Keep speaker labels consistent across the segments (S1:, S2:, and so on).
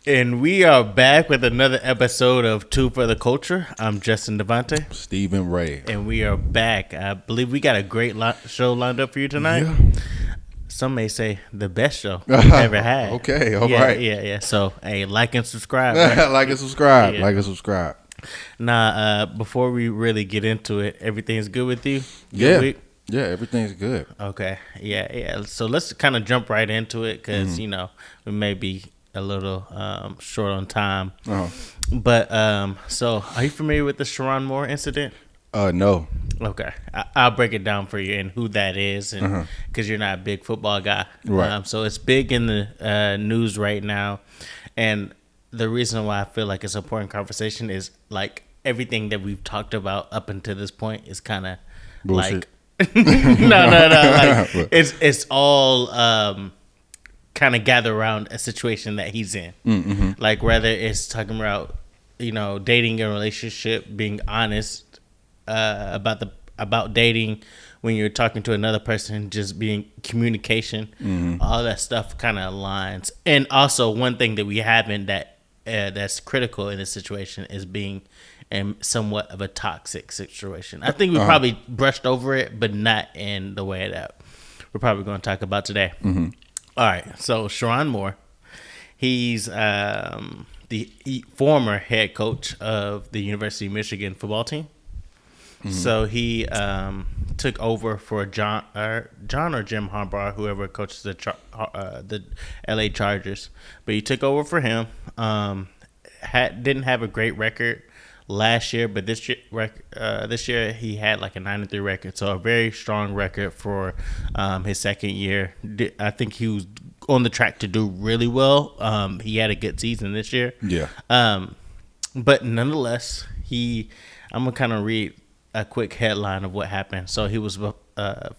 S1: And we are back with another episode of Twofortheculture. I'm Justin Devonte.
S2: Stephen Ray.
S1: And we are back. I believe we got a great show lined up for you tonight.
S2: Yeah.
S1: Some may say the best show we've ever had.
S2: Okay, all
S1: yeah,
S2: right.
S1: Yeah. So, hey, like and subscribe. Right?
S2: Like and subscribe.
S1: Yeah.
S2: Like and subscribe.
S1: Nah, before we really get into it, everything's good with you?
S2: Yeah.
S1: Week?
S2: Yeah, everything's good.
S1: Okay. Yeah. So let's kind of jump right into it because, we may be a little short on time.
S2: Uh-huh.
S1: But so are you familiar with the Sherrone Moore incident?
S2: No.
S1: Okay, I'll break it down for you and who that is, and because you're not a big football guy,
S2: Right?
S1: So it's big in the news right now, and the reason why I feel like it's an important conversation is like everything that we've talked about up until this point is kind of like no, like it's all kind of gather around a situation that he's in.
S2: Mm-hmm.
S1: Like whether it's talking about, dating a relationship, being honest about dating when you're talking to another person, just being communication, all that stuff kind of aligns. And also one thing that we haven't that's critical in this situation is being in somewhat of a toxic situation. I think we probably brushed over it, but not in the way that we're probably going to talk about today. Mm-hmm. All right, so Sherrone Moore, he's the former head coach of the University of Michigan football team. Mm-hmm. So he took over for John or Jim Harbaugh, whoever coaches the LA Chargers. But he took over for him. Didn't have a great record last year, but this year he had like a 9-3 record, so a very strong record for his second year. I think he was on the track to do really well. He had a good season this year.
S2: Yeah.
S1: But nonetheless, I'm gonna kind of read a quick headline of what happened. So he was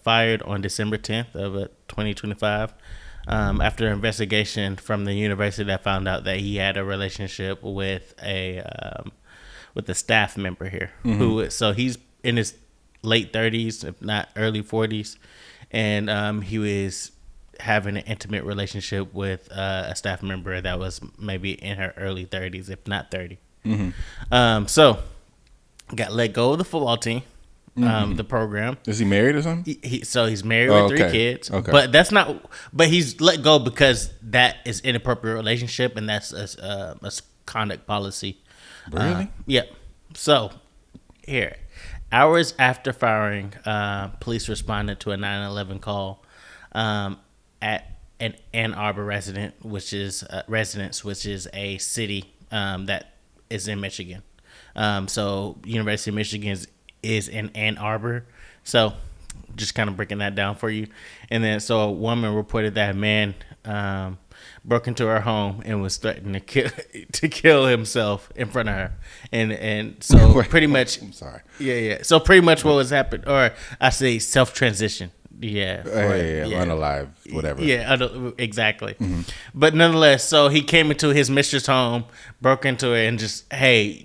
S1: fired on December 10th of 2025 after an investigation from the university that found out that he had a relationship with a staff member here. So he's in his late 30s, if not early 40s, and he was having an intimate relationship with a staff member that was maybe in her early 30s, if not 30. So got let go of the football team, the program.
S2: Is he married or something?
S1: So he's married with 3 kids.
S2: Okay.
S1: But that's not. But he's let go because that is inappropriate relationship, and that's a conduct policy.
S2: Really?
S1: Yeah. So here, hours after firing, police responded to a 911 call at an Ann Arbor residence, which is a city that is in Michigan. So University of Michigan is in Ann Arbor. So just kind of breaking that down for you. And then so a woman reported that a man broke into her home and was threatening to kill himself in front of her. And so pretty much
S2: I'm sorry.
S1: Yeah. So pretty much what was happened, or I say self-transition. Yeah.
S2: Unalive, whatever.
S1: Yeah, exactly. But nonetheless, so he came into his mistress' home, broke into it, and just, hey,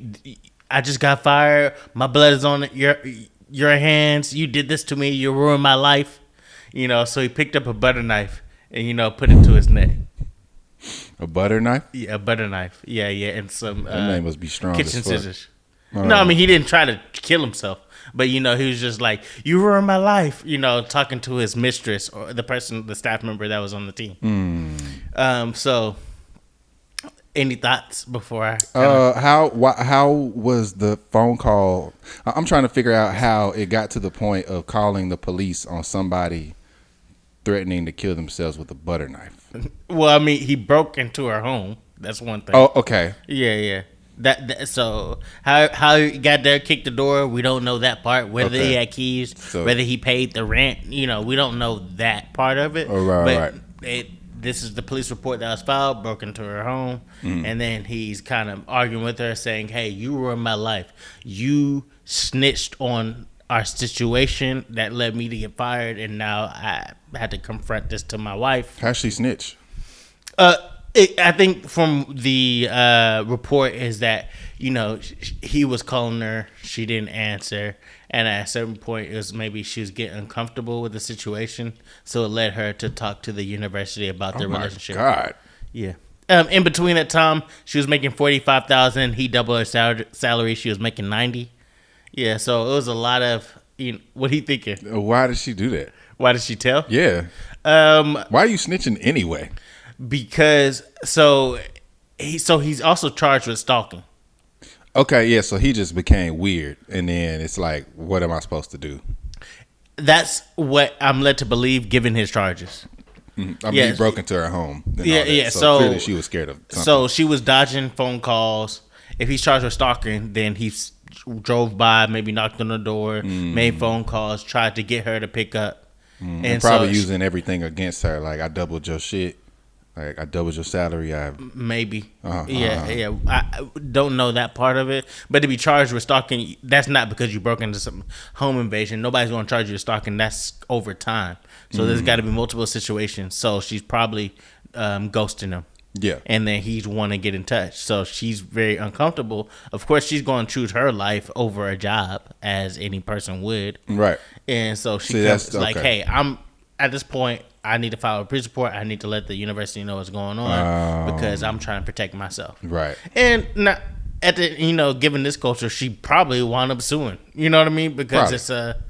S1: I just got fired. My blood is on your hands. You did this to me. You ruined my life. So he picked up a butter knife and, put it to his neck.
S2: A butter knife?
S1: Yeah, a butter knife. Yeah, and some
S2: that name must be strong
S1: kitchen
S2: as fuck.
S1: scissors. No, I mean, he didn't try to kill himself. But, he was just like, you ruined my life, talking to his mistress or the staff member that was on the team. So, any thoughts before I...
S2: How was the phone call? I'm trying to figure out how it got to the point of calling the police on somebody threatening to kill themselves with a butter knife.
S1: Well, I mean, he broke into her home. That's one thing.
S2: Oh, okay.
S1: Yeah. That so how he got there, kicked the door, we don't know that part. Whether he had keys, whether he paid the rent, we don't know that part of it.
S2: Oh, right.
S1: This is the police report that was filed. Broke into her home, and then he's kind of arguing with her, saying, "Hey, you ruined my life. You snitched on our situation that led me to get fired, and now I had to confront this to my wife."
S2: How'd she snitch?
S1: I think from the report is that, he was calling her, she didn't answer, and at a certain point it was maybe she was getting uncomfortable with the situation, so it led her to talk to the university about their relationship.
S2: Oh my God.
S1: Yeah. In between that time, she was making $45,000. He doubled her salary. She was making $90,000. Yeah, so it was a lot of. What he thinking?
S2: Why did she do that?
S1: Why did she tell?
S2: Yeah. Why are you snitching anyway?
S1: Because he's also charged with stalking.
S2: Okay, yeah. So he just became weird, and then it's like, what am I supposed to do?
S1: That's what I'm led to believe, given his charges.
S2: I mean, he broke into her home.
S1: Yeah.
S2: So clearly she was scared of something.
S1: So she was dodging phone calls. If he's charged with stalking, then he drove by, maybe knocked on the door, made phone calls, tried to get her to pick up.
S2: And probably using everything against her. Like, I doubled your shit. Like, I doubled your salary.
S1: Maybe. Yeah. I don't know that part of it. But to be charged with stalking, that's not because you broke into some home invasion. Nobody's going to charge you with stalking. That's over time. So there's got to be multiple situations. So she's probably ghosting him.
S2: Yeah.
S1: And then he's want to get in touch. So she's very uncomfortable. Of course, she's going to choose her life over a job, as any person would.
S2: Right.
S1: And so she's like, hey, I'm at this point, I need to file a police report. I need to let the university know what's going on because I'm trying to protect myself.
S2: Right.
S1: And not at the, given this culture, she probably wound up suing. You know what I mean? Because it's a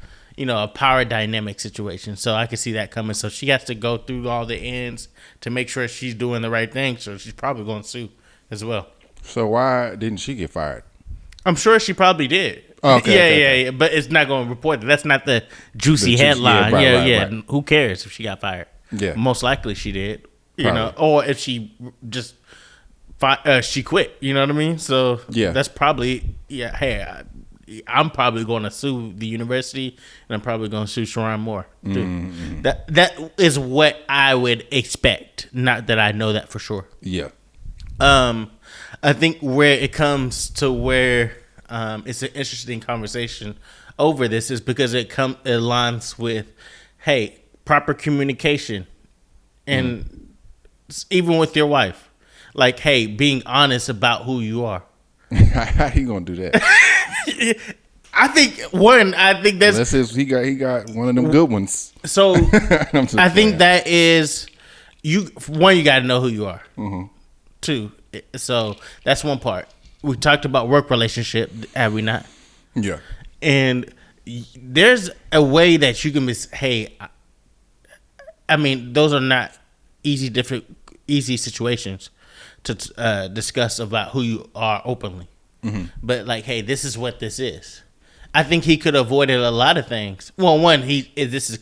S1: power dynamic situation. So I can see that coming. So she has to go through all the ends to make sure she's doing the right thing. So she's probably going to sue as well.
S2: So why didn't she get fired?
S1: I'm sure she probably did.
S2: Okay.
S1: Yeah. But it's not going to report that. That's not the juicy headline. Right. Who cares if she got fired?
S2: Yeah.
S1: Most likely she did. Or if she just she quit. You know what I mean? So that's probably Hey, I'm probably going to sue the university, and I'm probably going to sue Sherrone more. That is what I would expect. Not that I know that for sure.
S2: Yeah.
S1: I think where it comes to where it's an interesting conversation over this is because it aligns with, hey, proper communication, and even with your wife, like, hey, being honest about who you are.
S2: How you gonna do that?
S1: I think that's
S2: he got one of them good ones.
S1: So I think that is one, you got to know who you are. Two, so that's one part. We talked about work relationship, have we not?
S2: Yeah.
S1: And there's a way that you can be, hey, I mean, those are not easy situations to discuss about who you are openly. But like, hey, this is what this is. I think he could have avoided a lot of things. Well, one, this is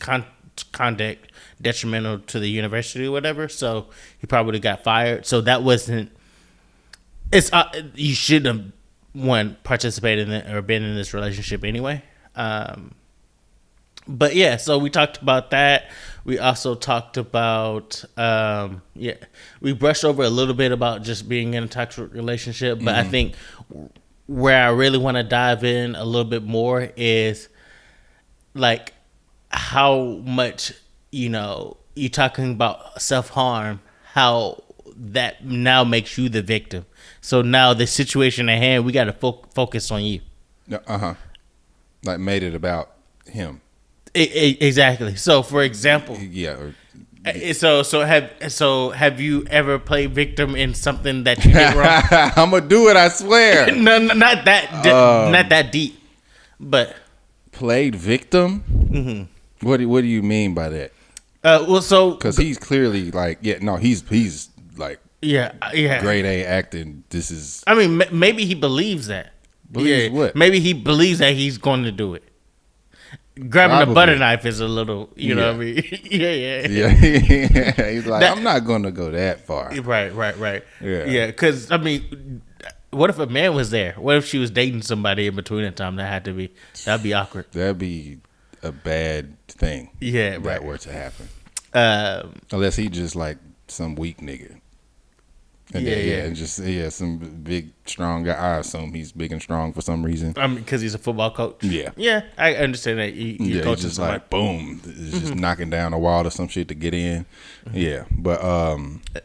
S1: conduct detrimental to the university or whatever, so he probably would have got fired. So that wasn't. It's you shouldn't have participated in it or been in this relationship anyway. But yeah, so we talked about that. We also talked about we brushed over a little bit about just being in a toxic relationship, but I think where I really want to dive in a little bit more is like how much, you're talking about self-harm, how that now makes you the victim. So now the situation at hand, we got to focus on you.
S2: Like made it about him.
S1: Exactly. So for example, So have you ever played victim in something that you did wrong?
S2: I'm gonna do it. I swear.
S1: No, not that deep. But
S2: played victim. What do you mean by that?
S1: Because
S2: he's clearly like, he's like, grade A acting. This is.
S1: I mean, maybe he believes that.
S2: Believes what?
S1: Maybe he believes that he's going to do it. Grabbing a butter knife is a little, you know what I mean? Yeah.
S2: He's like, I'm not going to go that far.
S1: Right.
S2: Yeah.
S1: Because, I mean, what if a man was there? What if she was dating somebody in between the time? That'd be awkward.
S2: That'd be a bad thing.
S1: Yeah,
S2: if that were to happen. Unless he just like some weak nigga. And some big strong guy. I assume he's big and strong for some reason.
S1: I mean, because he's a football coach.
S2: Yeah,
S1: I understand that. He's
S2: just somebody. Like boom, it's just knocking down a wall or some shit to get in. Yeah, but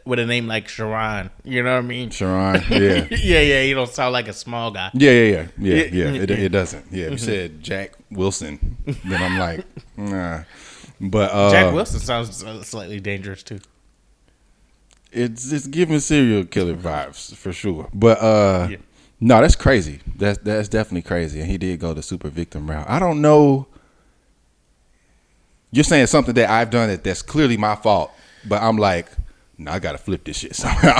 S1: with a name like Sherrone, you know what I mean?
S2: Sherrone, yeah,
S1: yeah. You don't sound like a small guy.
S2: Yeah. It doesn't. Yeah, if you said Jack Wilson, then I'm like, nah. But
S1: Jack Wilson sounds slightly dangerous too.
S2: it's giving serial killer vibes for sure. But no, that's crazy. That's definitely crazy. And he did go the super victim route. I don't know. You're saying something that I've done that's clearly my fault, but I'm like, no, I gotta flip this shit somehow.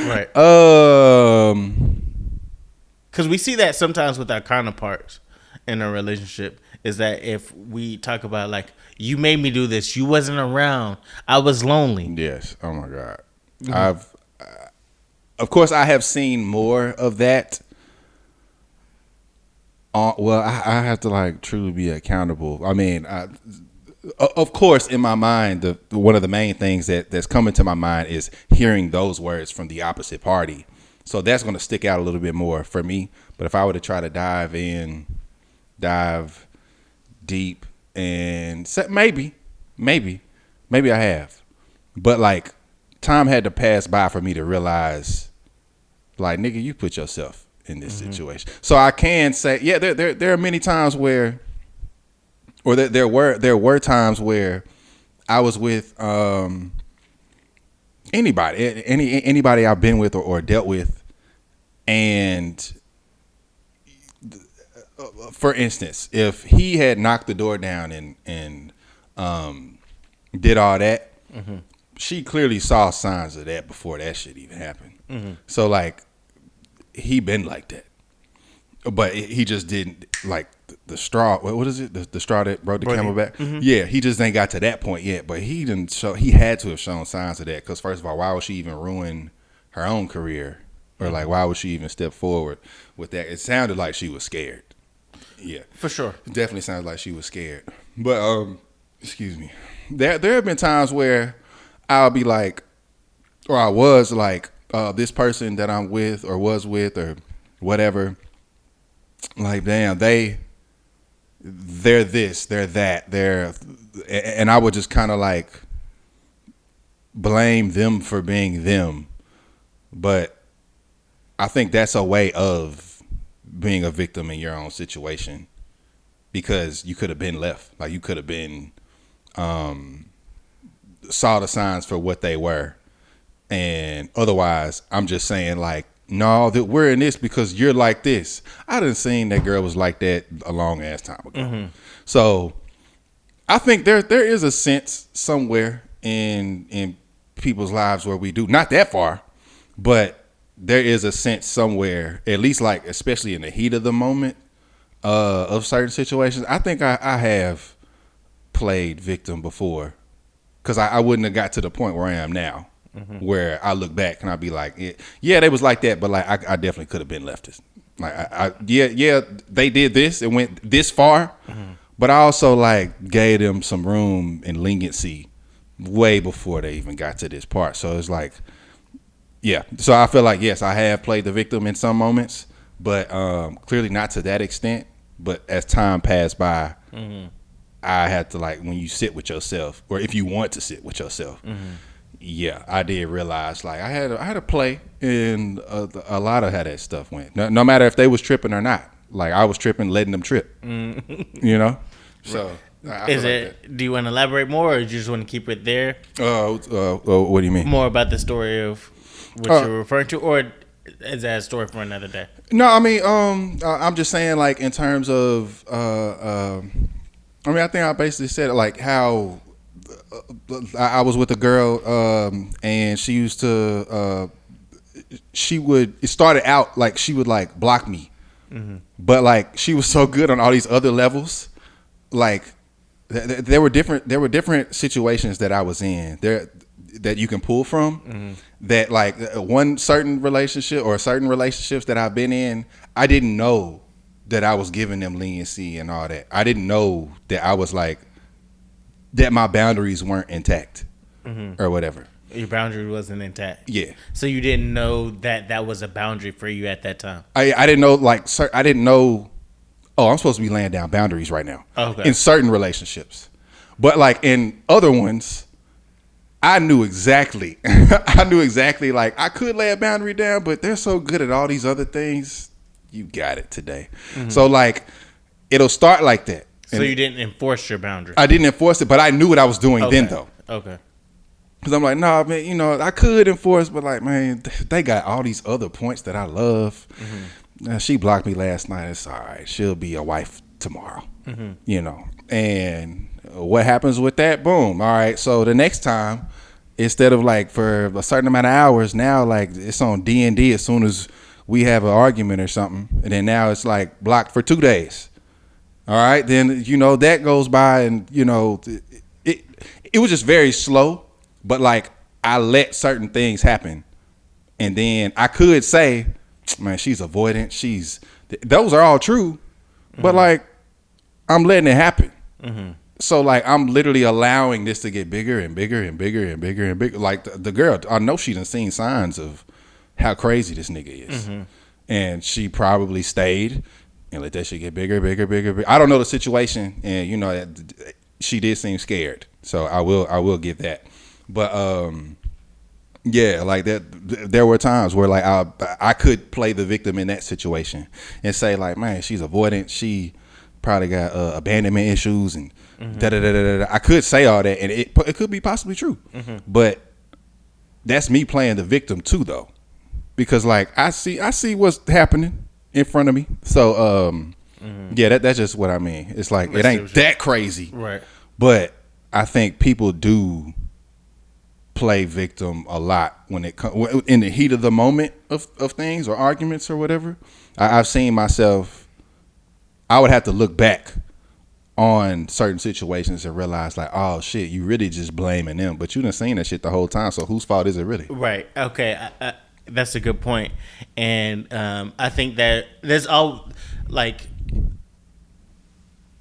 S1: Right. Because we see that sometimes with our counterparts in a relationship, is that if we talk about like, you made me do this, you wasn't around, I was lonely.
S2: Yes. Oh my God. Mm-hmm. Of course, I have seen more of that. Well, I have to like truly be accountable. I mean, of course, in my mind, one of the main things that's coming to my mind is hearing those words from the opposite party. So that's going to stick out a little bit more for me. But if I were to try to dive deep, and maybe I have, but like time had to pass by for me to realize, like, nigga, you put yourself in this situation. So I can say, yeah, there are many times where, or there were times where I was with anybody I've been with or dealt with, and for instance, if he had knocked the door down and did all that, she clearly saw signs of that before that shit even happened. So like, he been like that, but he just didn't, like the straw. What is it? The straw that broke the camel back. Yeah, he just ain't got to that point yet. But he didn't show. He had to have shown signs of that, because first of all, why would she even ruin her own career, or like why would she even step forward with that? It sounded like she was scared. Yeah, for sure. It definitely sounds like she was scared. But excuse me. There have been times where I'll be like, or I was like, this person that I'm with or was with or whatever, like, damn, they're this, they're that, and I would just kind of like blame them for being them. But I think that's a way of being a victim in your own situation, because you could have been left. Like, you could have been, saw the signs for what they were. And otherwise, I'm just saying, like, no, that we're in this because you're like this. I done seen that girl was like that a long ass time ago. So I think there is a sense somewhere in people's lives where we do, not that far, but there is a sense somewhere, at least like, especially in the heat of the moment of certain situations. I think I have played victim before, because I wouldn't have got to the point where I am now. Where I look back and I'll be like, yeah, they was like that, but like I definitely could have been leftist. Like yeah, they did this and went this far, but I also like gave them some room and leniency way before they even got to this part. So it's like, yeah. So I feel like, yes, I have played the victim in some moments, but clearly not to that extent. But as time passed by, I had to, like, when you sit with yourself, or if you want to sit with yourself. Yeah, I did realize, like, I had a play in a lot of how that stuff went. No matter if they was tripping or not. Like, I was tripping, letting them trip. You know? So,
S1: is it? Like, do you want to elaborate more, or do you just want to keep it there?
S2: What do you mean?
S1: More about the story of what you're referring to, or is that a story for another day?
S2: No, I mean, I'm just saying, like, in terms of, I mean, I think I basically said, like, how I was with a girl, and she used to, it started out like she would like block me, but like she was so good on all these other levels. Like there were different situations that I was in there that you can pull from, that like one certain relationship or certain relationships that I've been in, I didn't know that I was giving them leniency and all that. I didn't know that I was like, that my boundaries weren't intact or whatever.
S1: Your boundary wasn't intact.
S2: Yeah.
S1: So you didn't know that was a boundary for you at that time.
S2: I didn't know, like, I didn't know, oh, I'm supposed to be laying down boundaries right now. Okay. In certain relationships. But like in other ones, I knew exactly. Like, I could lay a boundary down, but they're so good at all these other things. You got it today. So like, it'll start like that.
S1: So you didn't enforce your boundary?
S2: I didn't enforce it, but I knew what I was doing then, though.
S1: Okay.
S2: Because I'm like, nah, man, you know, I could enforce, but like, man, they got all these other points that I love. She blocked me last night. It's all right. She'll be a wife tomorrow, you know. And what happens with that? Boom. All right. So the next time, instead of like for a certain amount of hours, now like it's on D&D as soon as we have an argument or something. And then now it's like blocked for 2 days. All right. Then, you know, that goes by and, you know, it was just very slow. But like I let certain things happen, and then I could say, man, she's avoidant. Those are all true, but like I'm letting it happen. So like I'm literally allowing this to get bigger and bigger and bigger and bigger and bigger. Like the girl, I know she done seen signs of how crazy this nigga is, and she probably stayed and let that shit get bigger, bigger, bigger, bigger. I don't know the situation, and you know she did seem scared, so I will give that. But yeah, like that. There were times where like I could play the victim in that situation and say like, man, she's avoidant. She probably got abandonment issues and da da da da da. I could say all that, and it could be possibly true. But that's me playing the victim too, though, because like I see what's happening in front of me. So yeah, that's just what I mean. It's like it ain't that crazy,
S1: right?
S2: But I think people do play victim a lot when it comes in the heat of the moment of things or arguments or whatever. I've seen myself. I would have to look back on certain situations and realize like, oh shit, you really just blaming them, but you done seen that shit the whole time. So whose fault is it really?
S1: Right. Okay. That's a good point. And I think that there's all like.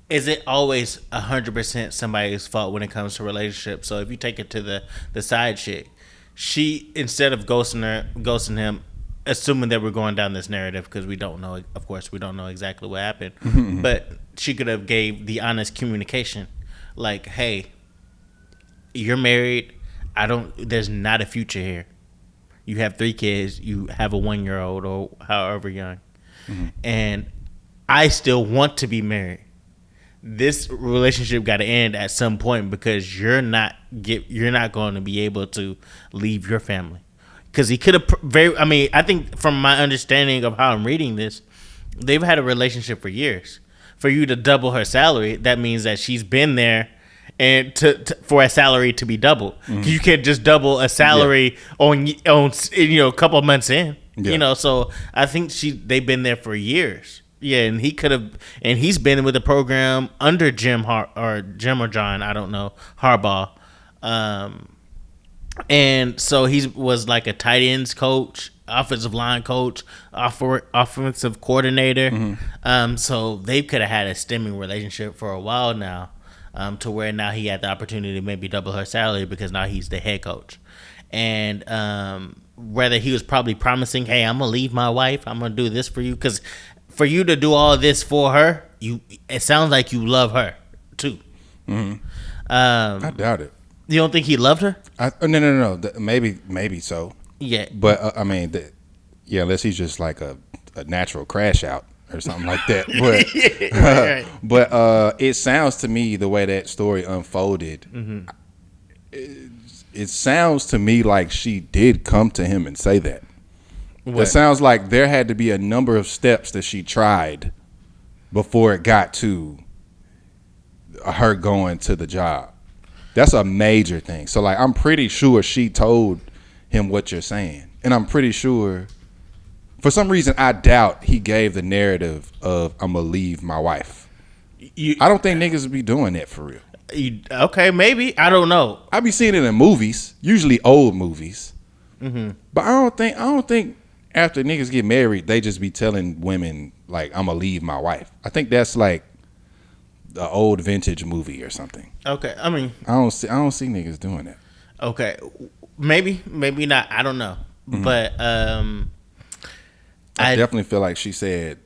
S1: Is it always 100% somebody's fault when it comes to relationships? So if you take it to the side chick, she, instead of ghosting him, assuming that we're going down this narrative because we don't know, of course, we don't know exactly what happened, but she could have gave the honest communication, like, hey, you're married. There's not a future here. You have 3 kids. You have a 1-year-old or however young, and I still want to be married. This relationship got to end at some point because you're not going to be able to leave your family. Because he could have I think from my understanding of how I'm reading this, they've had a relationship for years. For you to double her salary, that means that she's been there, and for a salary to be doubled, you can't just double a salary on a couple of months in. So I think they've been there for years. Yeah, and he could have, and he's been with the program under Jim or John, I don't know, Harbaugh, and so he was like a tight ends coach, offensive line coach, offensive coordinator. So they could have had a stemming relationship for a while now, to where now he had the opportunity to maybe double her salary because now he's the head coach, and whether he was probably promising, hey, I'm gonna leave my wife, I'm gonna do this for you, because. For you to do all this for her, it sounds like you love her too.
S2: I doubt it.
S1: You don't think he loved her?
S2: No. Maybe so.
S1: Yeah,
S2: but I mean, unless he's just like a natural crash out or something like that. But
S1: right.
S2: But it sounds to me the way that story unfolded. It sounds to me like she did come to him and say that. What? It sounds like there had to be a number of steps that she tried before it got to her going to the job. That's a major thing. So, like, I'm pretty sure she told him what you're saying. And I'm pretty sure, for some reason, I doubt he gave the narrative of, I'm going to leave my wife. I don't think niggas would be doing that for real.
S1: Okay, maybe. I don't know.
S2: I be seeing it in movies, usually old movies. But I don't think after niggas get married, they just be telling women like, I'm gonna leave my wife. I think that's like the old vintage movie or something.
S1: Okay, I mean,
S2: I don't see niggas doing that.
S1: Okay, maybe not. I don't know, but I
S2: definitely feel like she said.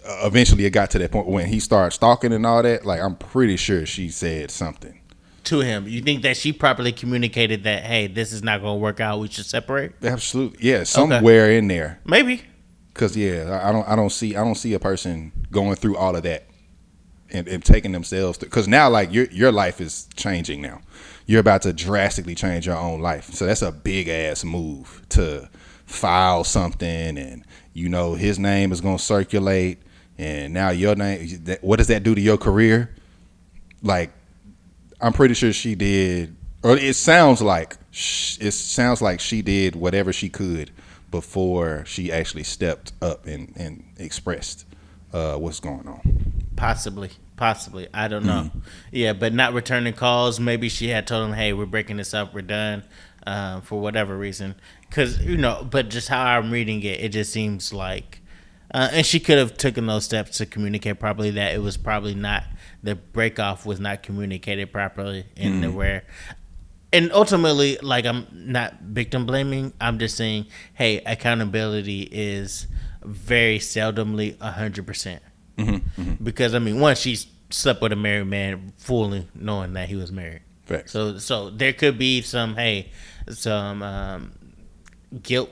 S2: Eventually, it got to that point when he started stalking and all that. Like, I'm pretty sure she said something
S1: to him. You think that she properly communicated that, hey, this is not going to work out, we should separate?
S2: Absolutely. Yeah, somewhere in there.
S1: Maybe.
S2: Cuz I don't see a person going through all of that and taking themselves because now like your life is changing now. You're about to drastically change your own life. So that's a big ass move to file something, and his name is going to circulate, and now your name. What does that do to your career? Like, I'm pretty sure she did, or it sounds like she did whatever she could before she actually stepped up and expressed what's going on.
S1: Possibly. I don't know. Yeah, but not returning calls. Maybe she had told him, hey, we're breaking this up. We're done for whatever reason. Because, but just how I'm reading it, it just seems like, and she could have taken those steps to communicate properly, that it was probably not, the break off was not communicated properly in the where. And ultimately, like, I'm not victim blaming. I'm just saying, hey, accountability is very seldomly 100%. Because one, she slept with a married man fully knowing that he was married.
S2: Facts.
S1: So there could be some guilt,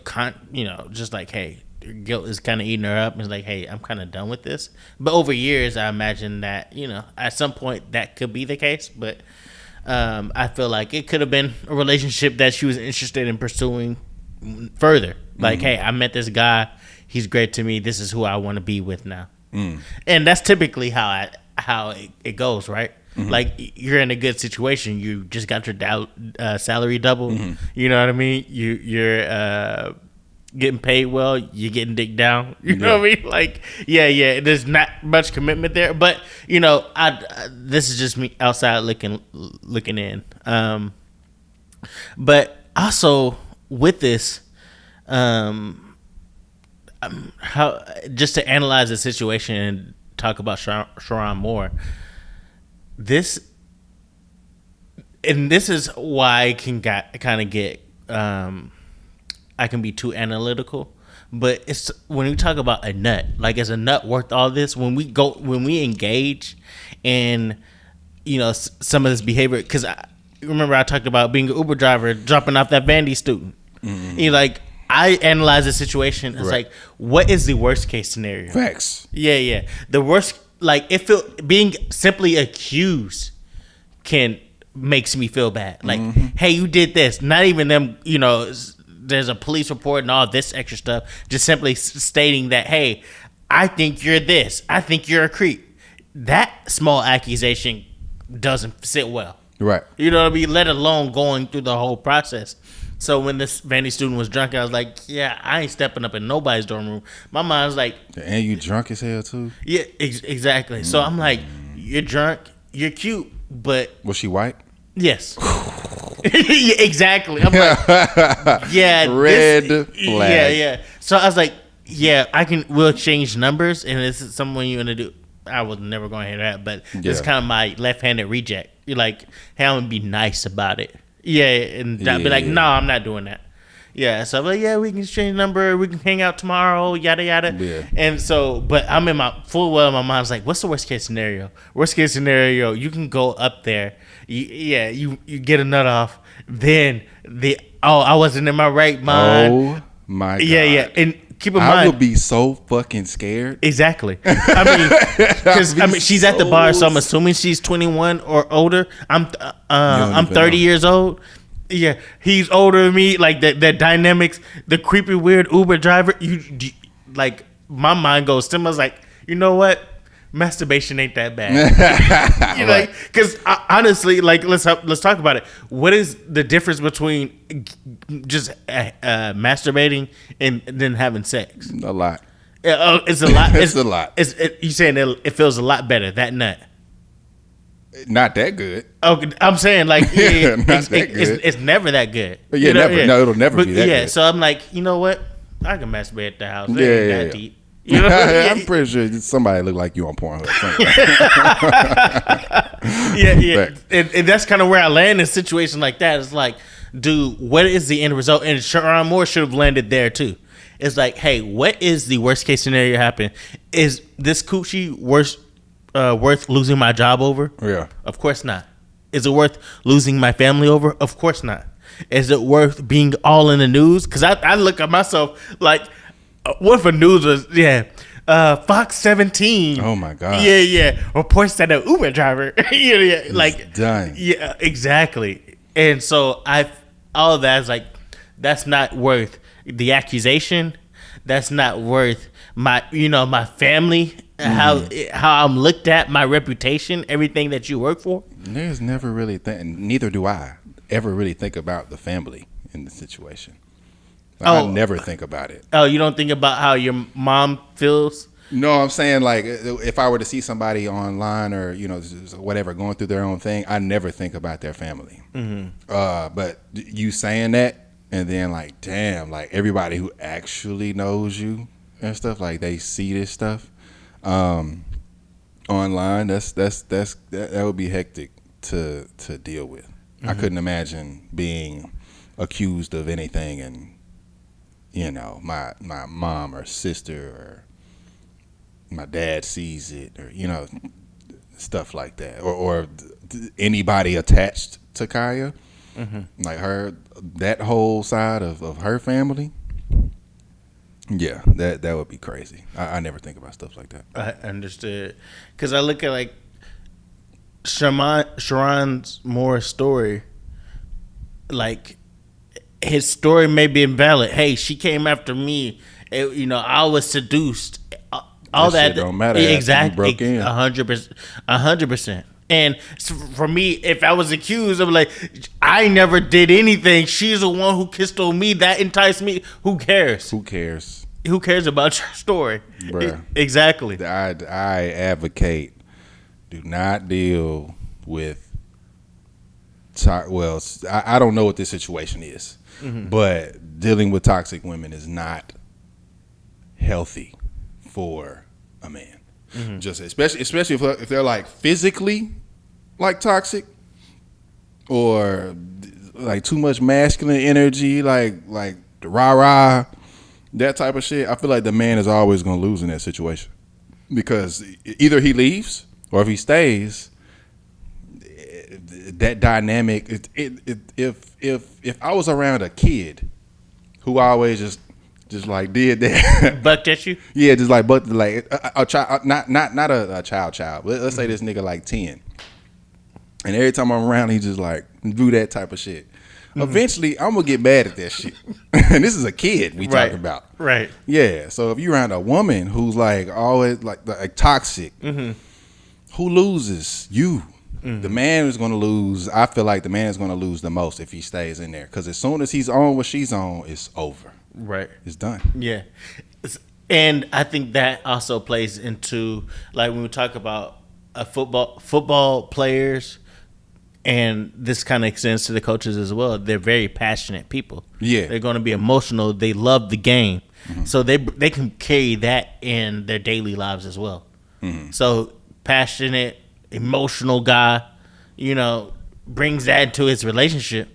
S1: just like, hey, guilt is kind of eating her up. It's like, hey, I'm kind of done with this. But over years, I imagine that at some point that could be the case. But I feel like it could have been a relationship that she was interested in pursuing further. Like, hey, I met this guy. He's great to me. This is who I want to be with now. And that's typically how it goes, right? Like, you're in a good situation. You just got your salary doubled. You know what I mean? You're getting paid well. You're getting dick down. You know what I mean? Like, yeah. There's not much commitment there, but this is just me outside looking in. But also with this, how just to analyze the situation and talk about Sherrone more. This is why I can kind of get I can be too analytical, but it's when we talk about a nut, like, is a nut worth all this? When we engage in some of this behavior, because I remember I talked about being an Uber driver, dropping off that Vandy student. Like, I analyze the situation. It's like, what is the worst case scenario?
S2: Facts.
S1: Yeah. The worst, like, being simply accused makes me feel bad. Like, hey, you did this. Not even them, there's a police report and all this extra stuff. Just simply stating that, hey, I think you're this. I think you're a creep. That small accusation doesn't sit well.
S2: Right.
S1: You know what I mean? Let alone going through the whole process. So when this Vandy student was drunk, I was like, yeah, I ain't stepping up in nobody's dorm room. My mind's like...
S2: And you drunk as hell, too?
S1: Yeah, exactly. So I'm like, you're drunk, you're cute, but...
S2: Was she white?
S1: Yes. Yeah, exactly. I'm like, yeah.
S2: Red flag.
S1: Yeah. So I was like, yeah, we'll exchange numbers, and this is something you want to do. I was never going to hear that, but this is kind of my left-handed reject. You're like, hey, I'm going to be nice about it. Yeah, and be like, no, I'm not doing that. Yeah, so I'm like, yeah, we can exchange number, we can hang out tomorrow, yada yada. Yeah. And so, but I'm in my my mind's like, what's the worst case scenario? Worst case scenario, you can go up there, you get a nut off, then I wasn't in my right mind.
S2: Oh my God.
S1: Yeah, and keep in mind,
S2: I would be so fucking scared.
S1: Exactly. Because she's at the bar, so I'm assuming she's 21 or older. I'm 30 years old. Yeah, he's older than me. Like that dynamics, the creepy weird Uber driver. Like, my mind goes. Simba's like, you know what? Masturbation ain't that bad. Like, because honestly, like, let's talk about it. What is the difference between just masturbating and then having sex?
S2: A lot.
S1: It's a lot.
S2: It's a lot.
S1: You saying it feels a lot better, that nut?
S2: Not that good.
S1: Oh, I'm saying, like,
S2: it's
S1: never that good.
S2: Yeah, never. Yeah. No, it'll never be that good.
S1: So I'm like, you know what? I can masturbate at the house. That deep.
S2: You know? I'm pretty sure somebody look like you on Pornhub.
S1: Yeah. And that's kind of where I land in a situation like that. It's like, dude, what is the end result? And Sherrone Moore should have landed there too. It's like, hey, what is the worst case scenario happen? Is this coochie worth losing my job over?
S2: Yeah.
S1: Of course not. Is it worth losing my family over? Of course not. Is it worth being all in the news? Because I look at myself like, what if a news was, Fox 17.
S2: Oh my God.
S1: Yeah. Reports that an Uber driver. yeah, like
S2: done.
S1: Yeah, exactly. And so all of that is like, that's not worth the accusation. That's not worth my family, how I'm looked at, my reputation, everything that you work for.
S2: There's never really neither do I ever really think about the family in the situation. I never think about it.
S1: Oh, you don't think about how your mom feels?
S2: No, I'm saying like if I were to see somebody online or whatever going through their own thing, I never think about their family. But you saying that, and then like, damn, like everybody who actually knows you and stuff, like they see this stuff online. That would be hectic to deal with. I couldn't imagine being accused of anything, and my mom or sister or my dad sees it, or stuff like that, or anybody attached to Kaya, like that whole side of her family. Yeah, that would be crazy. I never think about stuff like that.
S1: I understood, because I look at like Sherrone's more story, like his story may be invalid. Hey, she came after me. I was seduced. All that
S2: shit don't matter.
S1: Exactly, 100%. And for me, if I was accused, I'm like, I never did anything. She's the one who kissed on me. That enticed me. Who cares?
S2: Who cares?
S1: Who cares about your story?
S2: Bruh.
S1: Exactly.
S2: I advocate, do not deal with. Well, I don't know what this situation is, but dealing with toxic women is not healthy for a man. Just especially if they're like physically like toxic, or like too much masculine energy, like the rah, that type of shit. I feel like the man is always going to lose in that situation, because either he leaves, or if he stays, that dynamic. If I was around a kid who always just like did that,
S1: bucked at you.
S2: Yeah, just like bucked, like a child, not a child. Let's say this nigga like 10, and every time I'm around, he just like do that type of shit. Eventually, I'm gonna get mad at that shit. And this is a kid we talking about,
S1: right?
S2: Yeah. So if you're around a woman who's like always like toxic, who loses? You. The man is going to lose. I feel like the man is going to lose the most if he stays in there, because as soon as he's on what she's on, it's over.
S1: Right.
S2: It's done.
S1: Yeah. And I think that also plays into, like, when we talk about football players, and this kind of extends to the coaches as well. They're very passionate people.
S2: Yeah.
S1: They're going to be emotional. They love the game. So they can carry that in their daily lives as well. So passionate, emotional guy, brings that into his relationship,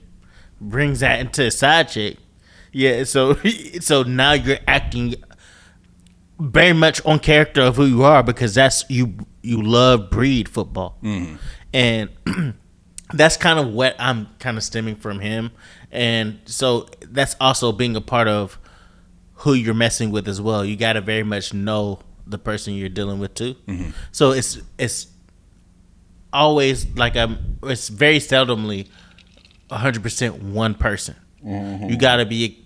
S1: brings that into his side chick. Yeah, so now you're acting very much on character of who you are, because that's you love, breed football. And that's kind of what I'm kind of stemming from him. And so that's also being a part of who you're messing with as well. You got to very much know the person you're dealing with too. So it's always like it's very seldomly 100% one person. You got to be,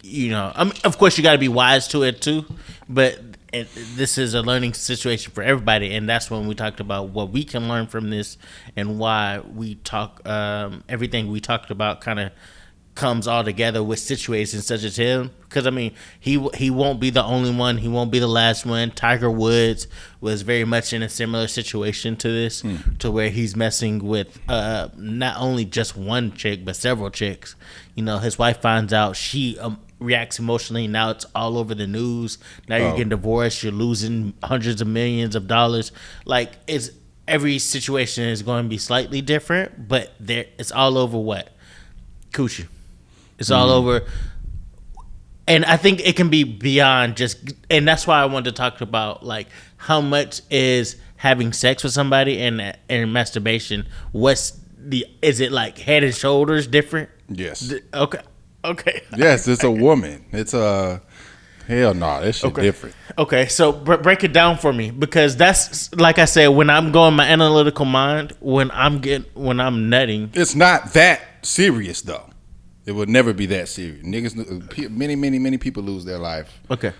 S1: of course you got to be wise to it too, but this is a learning situation for everybody. And that's when we talked about what we can learn from this, and why we talk, everything we talked about kind of comes all together with situations such as him. Because I mean, he won't be the only one. He won't be the last one. Tiger Woods was very much in a similar situation to this, to where he's messing with not only just one chick but several chicks. His wife finds out, she reacts emotionally. Now it's all over the news. Now you're getting divorced. You're losing hundreds of millions of dollars. Like, every situation is going to be slightly different, but it's all over what? Coochie. It's all over. And I think it can be beyond just, and that's why I wanted to talk about, like, how much is having sex with somebody and masturbation. Is it like head and shoulders different?
S2: Yes.
S1: Okay.
S2: Yes, it's a woman. It's a Hell no, that shit different.
S1: Okay, so break it down for me, because that's like I said, when I'm going my analytical mind, when I'm nutting,
S2: it's not that serious though. It would never be that serious. Niggas, many people lose their life.
S1: Okay,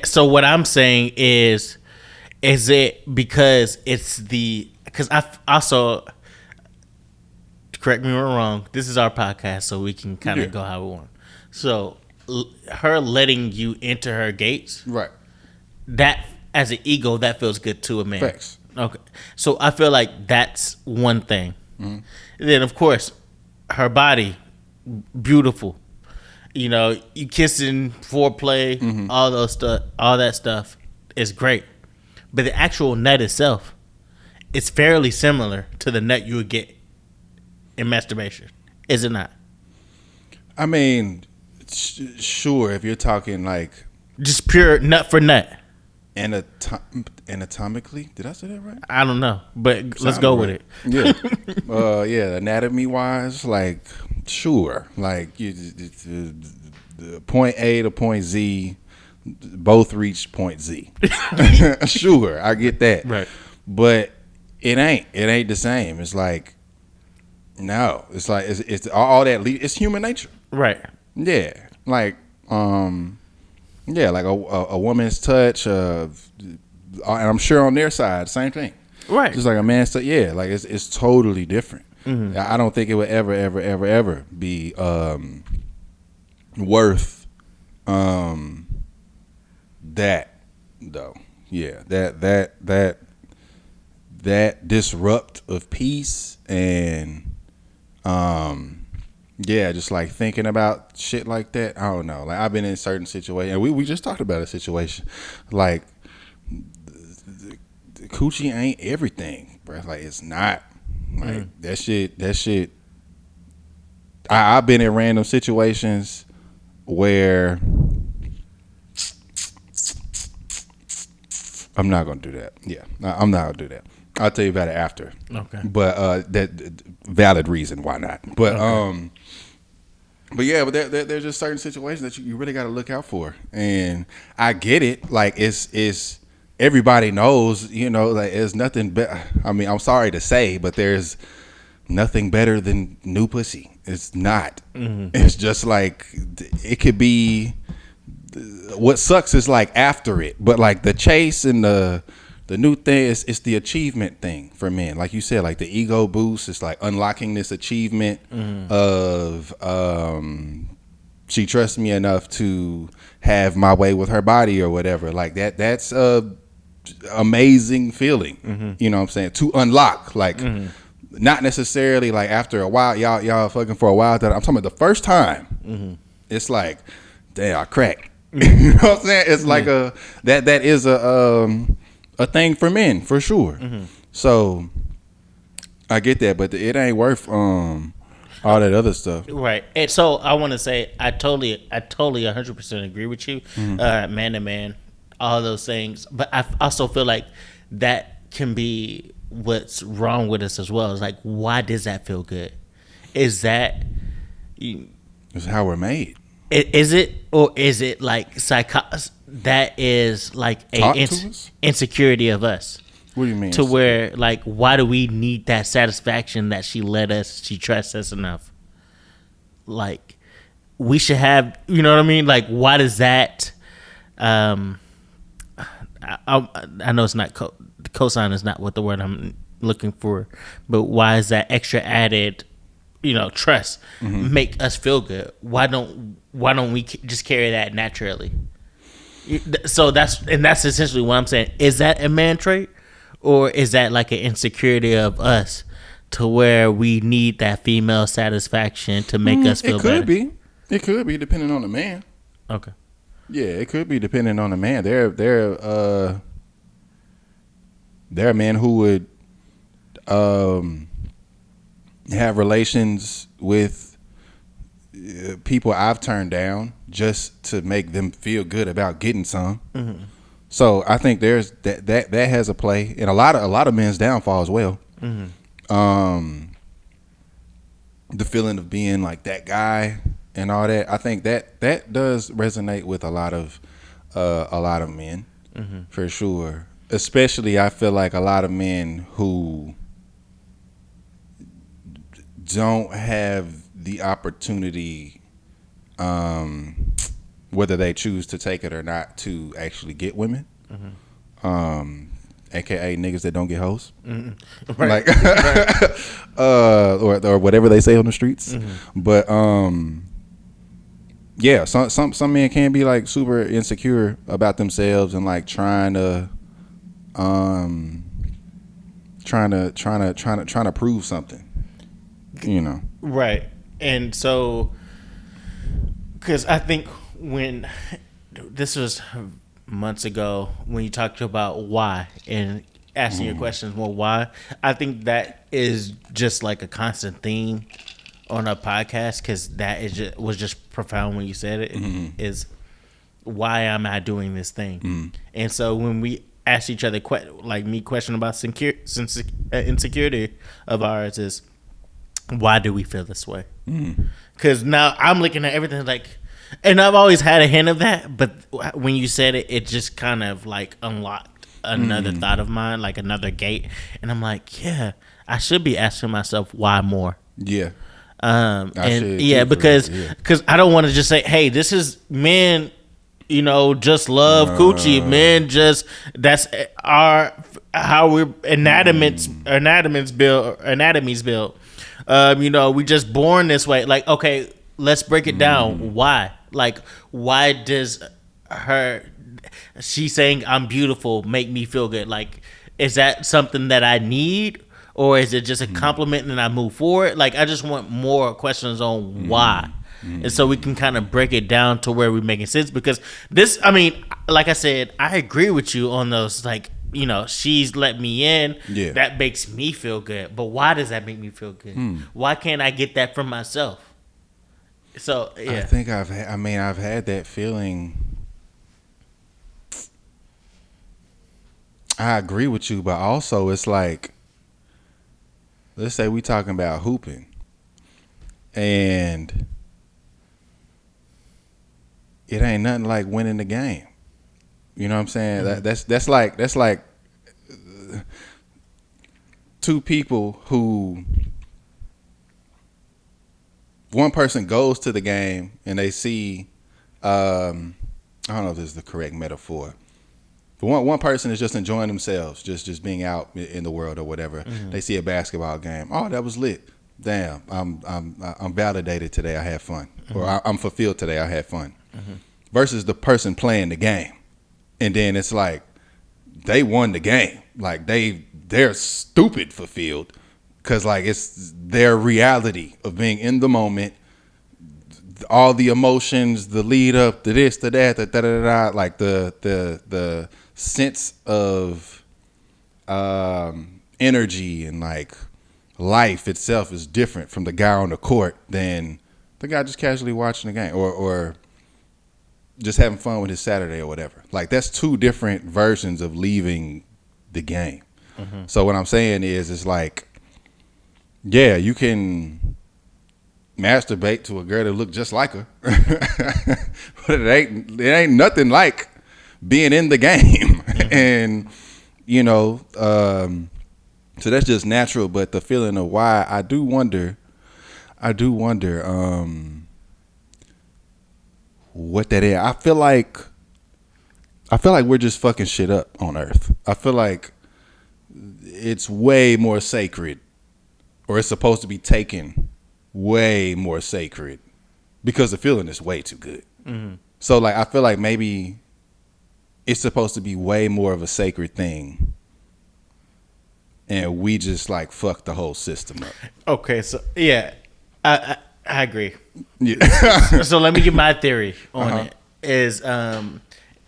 S1: so what I'm saying is it because it's because I also, correct me if I'm wrong, this is our podcast, so we can kind of go how we want. So her letting you enter her gates,
S2: right?
S1: That as an ego, that feels good to a man.
S2: Facts.
S1: Okay, so I feel like that's one thing. Mm-hmm. Then of course, her body, beautiful. You know, you kissing, foreplay, mm-hmm. all that stuff is great. But the actual nut itself is fairly similar to the nut you would get in masturbation, is it not?
S2: I mean, sure, if you're talking like
S1: just pure nut for nut.
S2: Anatomically, did I say that right?
S1: I don't know, but let's go with it.
S2: Yeah, yeah. Anatomy wise, like sure, like the point A to point Z, both reach point Z. Sure, I get that.
S1: Right,
S2: but it ain't the same. It's like no, it's like it's all that. It's human nature.
S1: Right.
S2: Yeah, like yeah, like a woman's touch, and I'm sure on their side, same thing.
S1: Right.
S2: Just like a man's touch, yeah, like it's totally different. Mm-hmm. I don't think it would ever be worth that though. Yeah, that disrupt of peace and yeah, just like thinking about shit like that. I don't know. Like I've been in certain situations. We just talked about a situation. Like the coochie ain't everything, bro. Like it's not. Like that shit. I've been in random situations where I'm not gonna do that. Yeah, I'm not gonna do that. I'll tell you about it after.
S1: Okay.
S2: But that valid reason why not. But okay. But yeah, but there's just certain situations that you really got to look out for, and I get it. Like it's everybody knows, you know, like there's nothing better. I mean, I'm sorry to say, but there's nothing better than new pussy. It's not. Mm-hmm. It's just like it could be. What sucks is like after it, but like the chase and the new thing is it's the achievement thing for men. Like you said, like the ego boost. It's like unlocking this achievement of she trusts me enough to have my way with her body or whatever. Like that's a amazing feeling. Mm-hmm. You know what I'm saying? To unlock, like not necessarily like after a while, y'all fucking for a while. That I'm talking about the first time. Mm-hmm. It's like, damn, I cracked. You know what I'm saying? It's like that is a thing for men for sure. Mm-hmm. So I get that, but it ain't worth all that other stuff.
S1: Right. And so I want to say I totally 100% agree with you. Mm-hmm. Man to man, all those things. But I also feel like that can be what's wrong with us as well. It's like, why does that feel good? Is that
S2: it's how we're made.
S1: Is it, or is it like that is like a insecurity of us?
S2: What do you mean?
S1: To where like, why do we need that satisfaction that she trusts us enough? Like we should have, you know what I mean? Like why does that? I know it's not cosign is not what the word I'm looking for, but why is that extra added? Trust make us feel good. Why don't we just carry that naturally? So that's essentially what I'm saying. Is that a man trait, or is that like an insecurity of us to where we need that female satisfaction to make us feel better?
S2: It could be depending on the man.
S1: Okay.
S2: Yeah, it could be depending on the man. There are men who would have relations with people I've turned down just to make them feel good about getting some. Mm-hmm. So I think there's that has a play, and a lot of men's downfall as well. Mm-hmm. The feeling of being like that guy and all that. I think that does resonate with a lot of men, for sure. Especially, I feel like a lot of men who don't have the opportunity, whether they choose to take it or not, to actually get women. AKA niggas that don't get hoes, right. Like, or whatever they say on the streets. But yeah, some men can be like super insecure about themselves and like trying to prove something, you know.
S1: Right. And so, because I think when this was months ago, when you talked about why and asking your questions, well, why? I think that is just like a constant theme on our podcast, because that was just profound when you said it. Is why am I doing this thing? And so when we ask each other, like me, question about insecurity of ours is, why do we feel this way? Because now I'm looking at everything like, and I've always had a hint of that, but when you said it, it just kind of like unlocked another thought of mine, like another gate. And I'm like, yeah, I should be asking myself why more.
S2: Yeah.
S1: Because I don't want to just say, hey, this is men, just love coochie, men, just that's how we're anatomies built. We just born this way. Like, okay, let's break it down. Why? Like, why does she saying I'm beautiful make me feel good? Like, is that something that I need, or is it just a compliment and I move forward? Like, I just want more questions on why. And so we can kind of break it down to where we're making sense, because this, I mean, like I said, I agree with you on those, like, she's let me in.
S2: Yeah.
S1: That makes me feel good. But why does that make me feel good? Why can't I get that from myself? So, yeah.
S2: I think I've had that feeling. I agree with you, but also it's like, let's say we talking about hooping, and it ain't nothing like winning the game. You know what I'm saying? That's like two people who, one person goes to the game and they see, I don't know if this is the correct metaphor, but one person is just enjoying themselves, just being out in the world or whatever. They see a basketball game. Oh, that was lit. Damn, I'm validated today. I had fun, or I'm fulfilled today. I had fun. Versus the person playing the game, and then it's like they won the game. Like they're stupid fulfilled, because like it's their reality of being in the moment, all the emotions, the lead up to this, to that, da da da da, like the sense of energy and like life itself is different from the guy on the court than the guy just casually watching the game or just having fun with his Saturday or whatever. Like, that's two different versions of leaving the game. So what I'm saying is, it's like, yeah, you can masturbate to a girl that look just like her, but it ain't nothing like being in the game. And so that's just natural. But the feeling of why, I do wonder what that is. I feel like we're just fucking shit up on Earth. I feel like it's way more sacred, or it's supposed to be taken way more sacred, because the feeling is way too good. So like, I feel like maybe it's supposed to be way more of a sacred thing, and we just like fuck the whole system up.
S1: Okay, so yeah, I agree.
S2: Yeah.
S1: So let me give my theory on it. Is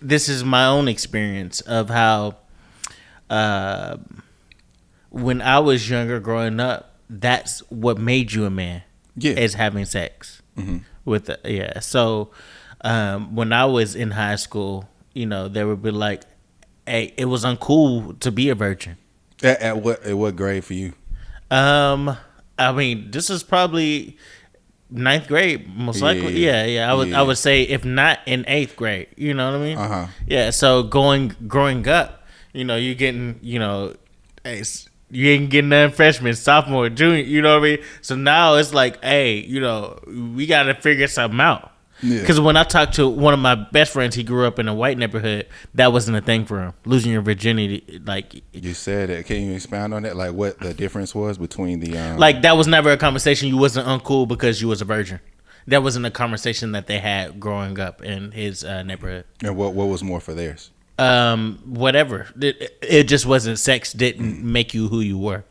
S1: this is my own experience of how when I was younger growing up, that's what made you a man. Yeah, is having sex with So when I was in high school, they would be like, "Hey, it was uncool to be a virgin."
S2: At what grade for you?
S1: I mean, this is probably ninth grade, most likely. Yeah. I would say if not in 8th grade. You know what I mean? Yeah. So growing up, you're getting, you ain't getting none freshman, sophomore, junior. You know what I mean? So now it's like, hey, we got to figure something out. Because when I talked to one of my best friends, he grew up in a white neighborhood. That wasn't a thing for him. Losing your virginity, like
S2: you said it. Can you expound on that? Like what the difference was between the
S1: like that was never a conversation. You wasn't uncool because you was a virgin. That wasn't a conversation that they had growing up in his neighborhood.
S2: And what was more for theirs?
S1: Whatever. It just wasn't. Sex didn't make you who you were.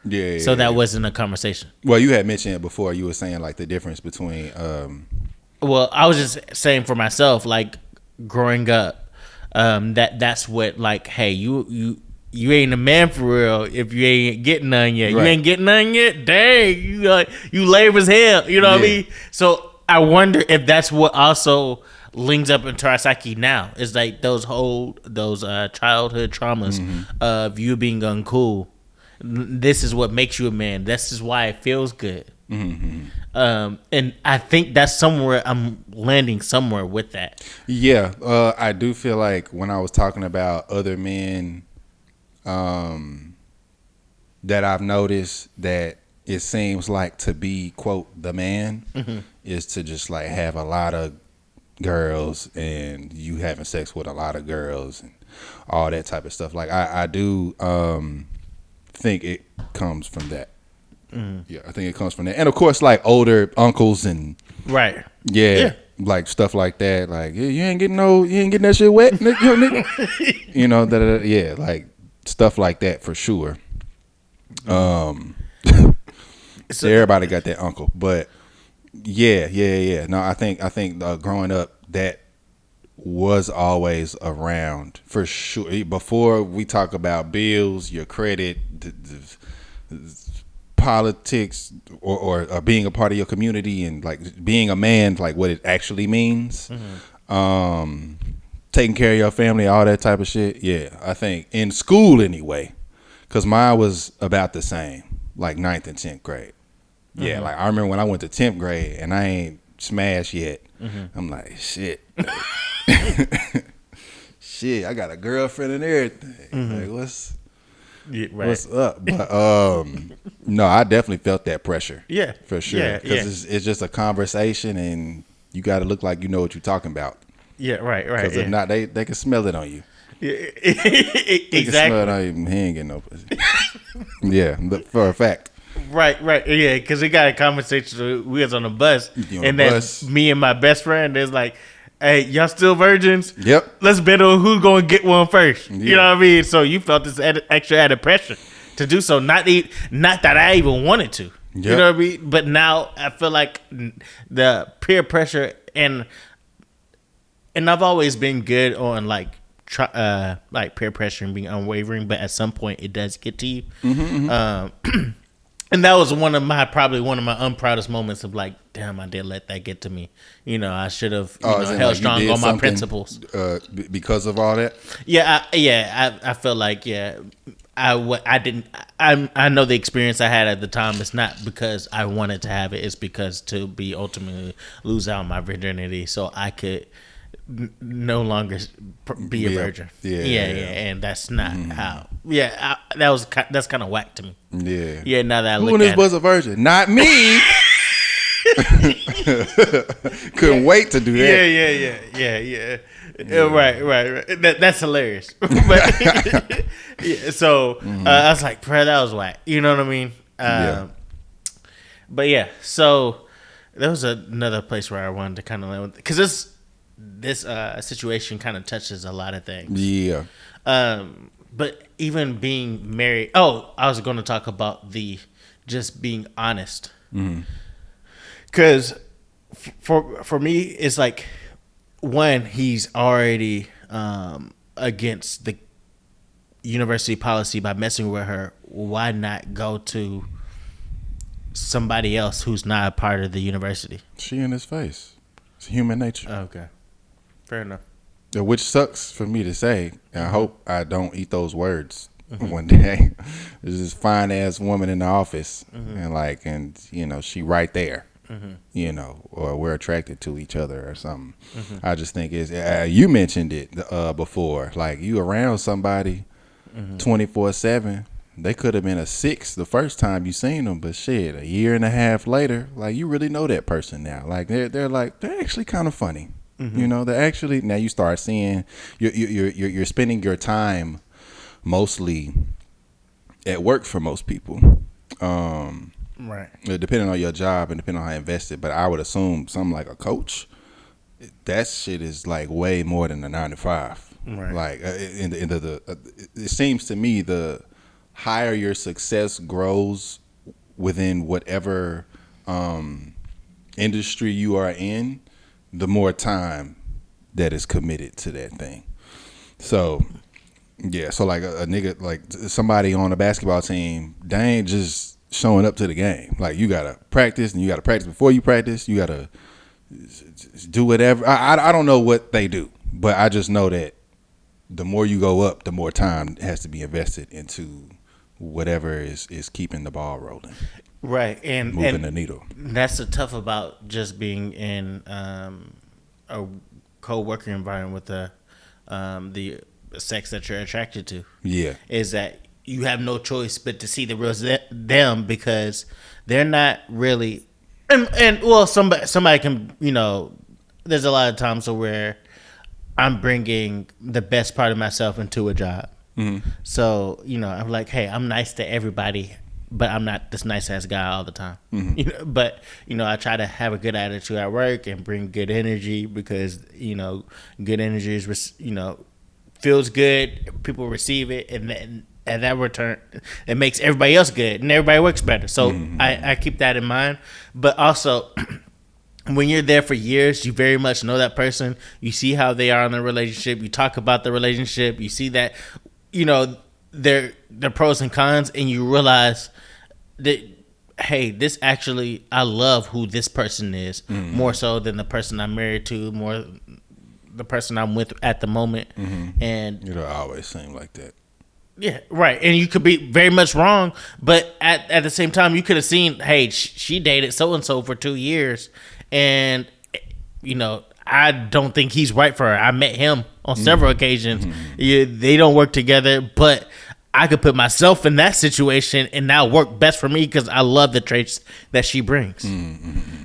S2: Yeah.
S1: So that wasn't a conversation.
S2: Well, you had mentioned it before. You were saying like the difference between.
S1: Well, I was just saying for myself, like growing up, that's what like, hey, you ain't a man for real if you ain't getting none yet. Right. You ain't getting none yet. Dang, you lame as hell. You know what I mean? So I wonder if that's what also links up into our psyche now. It's like those childhood traumas of you being uncool. This is what makes you a man. This is why it feels good. And I think that's somewhere I'm landing somewhere with that.
S2: Yeah, I do feel like when I was talking about other men that I've noticed that it seems like to be, quote, the man is to just like have a lot of girls and you having sex with a lot of girls and all that type of stuff. Like I do think it comes from that. Yeah, I think it comes from that, and of course, like older uncles and
S1: right,
S2: like stuff like that. Like you ain't getting that shit wet, nigga. Yeah, like stuff like that for sure. So everybody got that uncle, but yeah. No, I think growing up that was always around for sure. Before we talk about bills, your credit, politics or being a part of your community and like being a man, like what it actually means, taking care of your family, all that type of shit. Yeah, I think in school anyway, because mine was about the same, like 9th and 10th grade. Yeah, like I remember when I went to 10th grade and I ain't smashed yet. I'm like, shit. Shit, I got a girlfriend and everything. Like, what's up? But no, I definitely felt that pressure.
S1: Yeah,
S2: for sure. Because it's just a conversation, and you got to look like you know what you're talking about.
S1: Yeah, right.
S2: Because if not, they can smell it on you.
S1: Yeah,
S2: exactly. They can smell it on you. He ain't getting no pussy. Yeah, for a fact.
S1: Right. Yeah, because we got a conversation. We was on the bus, and then me and my best friend is like, hey, y'all still virgins?
S2: Yep.
S1: Let's bet on who's going to get one first. Yeah. You know what I mean? So you felt this extra added pressure to do so. Not that I even wanted to. Yep. You know what I mean? But now I feel like the peer pressure and I've always been good on like peer pressure and being unwavering. But at some point, it does get to you. And that was probably one of my unproudest moments of like, damn, I did let that get to me. I should have held strong on my principles.
S2: Because of all that?
S1: Yeah, I feel like, I didn't. I know the experience I had at the time. It's not because I wanted to have it. It's because to be ultimately lose out my virginity so I could no longer be a virgin. Yeah, and that's not how. Yeah, that's kind of whack to me. Yeah. Now that I look at it,
S2: who in this was a virgin? Not me. Couldn't wait to do that.
S1: Yeah. Right. That's hilarious. But, so I was like, bro, that was whack. You know what I mean? But yeah, so there was another place where I wanted to kind of land with, because this situation kind of touches a lot of things. Yeah. But even being married. Oh, I was going to talk about just being honest. Because for me, it's like, one, he's already against the university policy by messing with her. Why not go to somebody else who's not a part of the university?
S2: She in his face. It's human nature.
S1: Okay. Fair enough.
S2: Which sucks for me to say. I hope I don't eat those words one day. There's this fine ass woman in the office, and she right there. you know, or we're attracted to each other or something. I just think you mentioned it before, like you around somebody 24/7. They could have been a 6 the first time you seen them, but shit, a year and a half later, like you really know that person now. Like they're actually kind of funny. You know, they're actually, now you start seeing you're spending your time mostly at work for most people.
S1: Right.
S2: Depending on your job and depending on how invested, but I would assume something like a coach, that shit is like way more than a 9 to 5.
S1: Right.
S2: Like it seems to me the higher your success grows within whatever industry you are in, the more time that is committed to that thing. So yeah, so like a nigga, like somebody on a basketball team, they ain't just showing up to the game. Like you gotta practice, and you gotta practice before you practice. You gotta do whatever. I don't know what they do, but I just know that the more you go up, the more time has to be invested into whatever is keeping the ball rolling.
S1: Right, and
S2: moving the needle.
S1: That's the tough about just being in a co-working environment with the sex that you're attracted to.
S2: Yeah,
S1: is that you have no choice but to see the real them, because they're not really, and well, somebody can, you know, there's a lot of times where I'm bringing the best part of myself into a job. So, you know, I'm like, hey, I'm nice to everybody, but I'm not this nice ass guy all the time. You know, but, you know, I try to have a good attitude at work and bring good energy, because, you know, good energy is, you know, feels good. People receive it, and then at that return, it makes everybody else good, and everybody works better. So I keep that in mind. But also, when you're there for years, you very much know that person. You see how they are in the relationship. You talk about the relationship. You see that, you know, their pros and cons, and you realize that, hey, this actually, I love who this person is more so than the person I'm married to, more the person I'm with at the moment. And
S2: it'll always seem like that.
S1: Yeah, right. And you could be very much wrong, but at the same time, you could have seen, hey, she dated so and so for 2 years, and, you know, I don't think he's right for her. I met him on several occasions. Yeah, they don't work together, but I could put myself in that situation and now work best for me because I love the traits that she brings.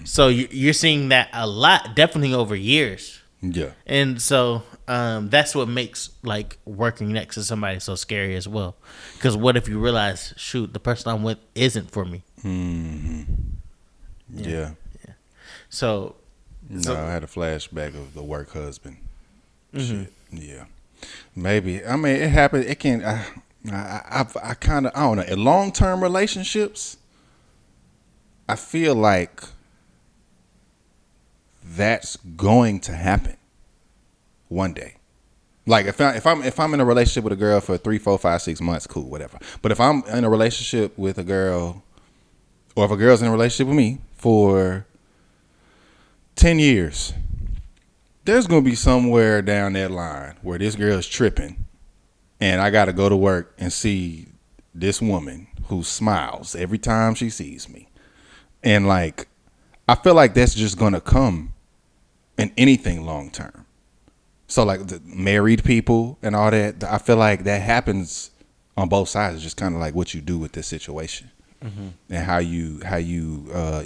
S1: So you're seeing that a lot, definitely over years.
S2: Yeah.
S1: And so that's what makes like working next to somebody so scary as well. Because what if you realize, shoot, the person I'm with isn't for me?
S2: Yeah.
S1: So
S2: I had a flashback of the work husband. Shit. Yeah. Maybe. I mean, it happened. It can. I kind of, I don't know. In long-term relationships, I feel like that's going to happen one day. Like if I'm in a relationship with a girl for 3, 4, 5, 6 months, cool, whatever. But if I'm in a relationship with a girl, or if a girl's in a relationship with me for 10 years, there's gonna be somewhere down that line where this girl's tripping, and I gotta go to work and see this woman who smiles every time she sees me. And like, I feel like that's just gonna come in anything long term. So like the married people and all that, I feel like that happens on both sides. It's just kind of like what you do with this situation, and how you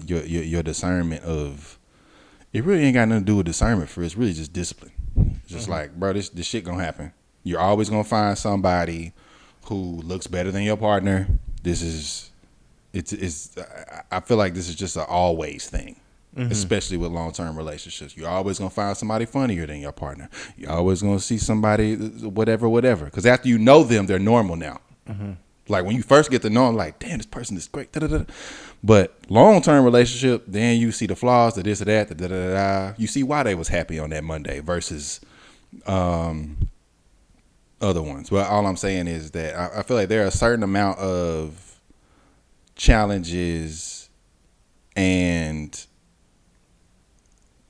S2: your discernment of it really ain't got nothing to do with discernment. For it's really just discipline. It's just like, bro, this shit gonna happen. You're always gonna find somebody who looks better than your partner. It's I feel like this is just an always thing. Especially with long-term relationships, you're always gonna find somebody funnier than your partner. You're always gonna see somebody whatever, because after you know them, they're normal now. Like when you first get to know them, like, damn, this person is great. Da-da-da. But long-term relationship, then you see the flaws, the this or that, the da-da-da-da. You see why they was happy on that Monday versus other ones. Well, all I'm saying is that I feel like there are a certain amount of challenges and